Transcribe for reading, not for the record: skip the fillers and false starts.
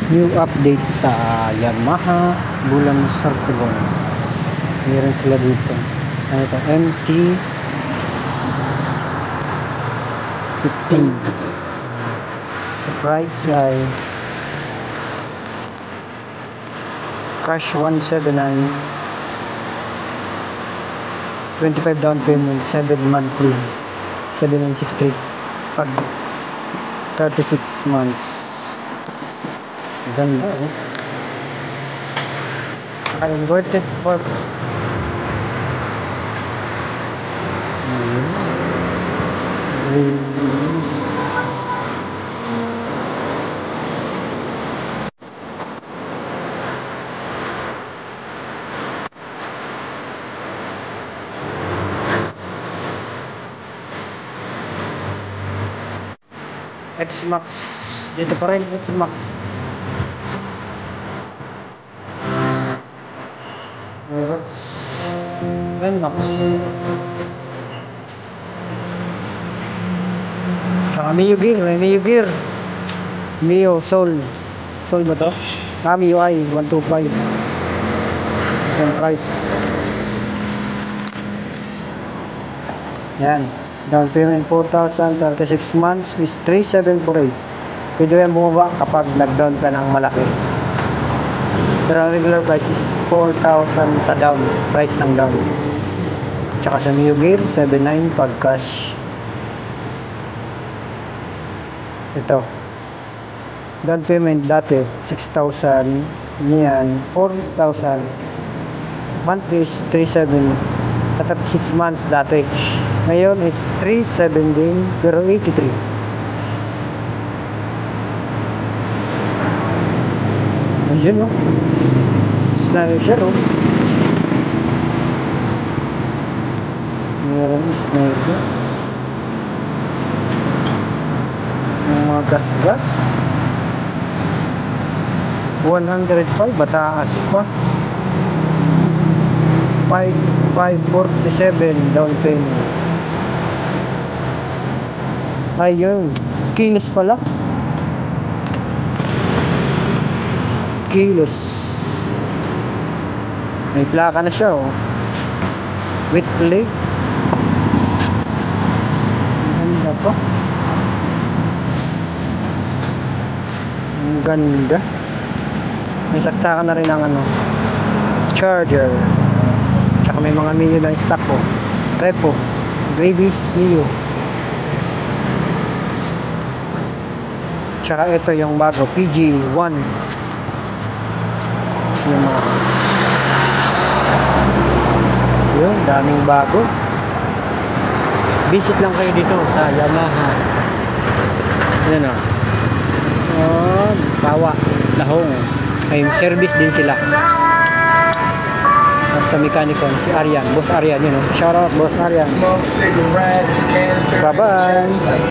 New update sa Yamaha bulan Sorsogon. Meron sila dito. Ano ito? MT-15. The price ay cash 179, 25 down payment, 7 monthly, 763 pag 36 months. Ganda eh. Naka-inverted fork. X-Max. Dito pa rin X-Max. X-Max. Saka Mio Gear. Mio Gear. Mio Soul. Soul ba to? Mio I 125. Yung price. Yan. Down payment 4,000, 36 months is 3,748. Pwede yan bumaba kapag nag-down ka ng malaki. Pero ang regular price is 4,000 sa down. Price ng down. Tsaka sa Mio Gear, 7,900 pag cash. Ito. Down payment dati, 6,000. Yan, 4,000. Monthly is 3,700. Sa 36 months dati. Ngayon is 3,700 din, pero 83. Ayun o. Sniper o. Meron sniper. Yung mga gas-gas. 105, mataas pa. 5,547 down payment. Ayun, kilos pala. Kilos. May plaka na siya oh. With plate. Ang ganda to. Ang ganda. May saksakan na rin ang ano, charger. Tsaka may mga Mio na stock po. Repo. Gravis Mio. Tsaka ito yung bago, PG1. Yung mga yun, daming bago. Visit lang kayo dito sa Yamaha. Yan o. Tawa, Lahong. Ay, service din sila. At sa mekaniko, si Aryan, Boss Aryan yun o. Shout out Boss Aryan. Bye bye.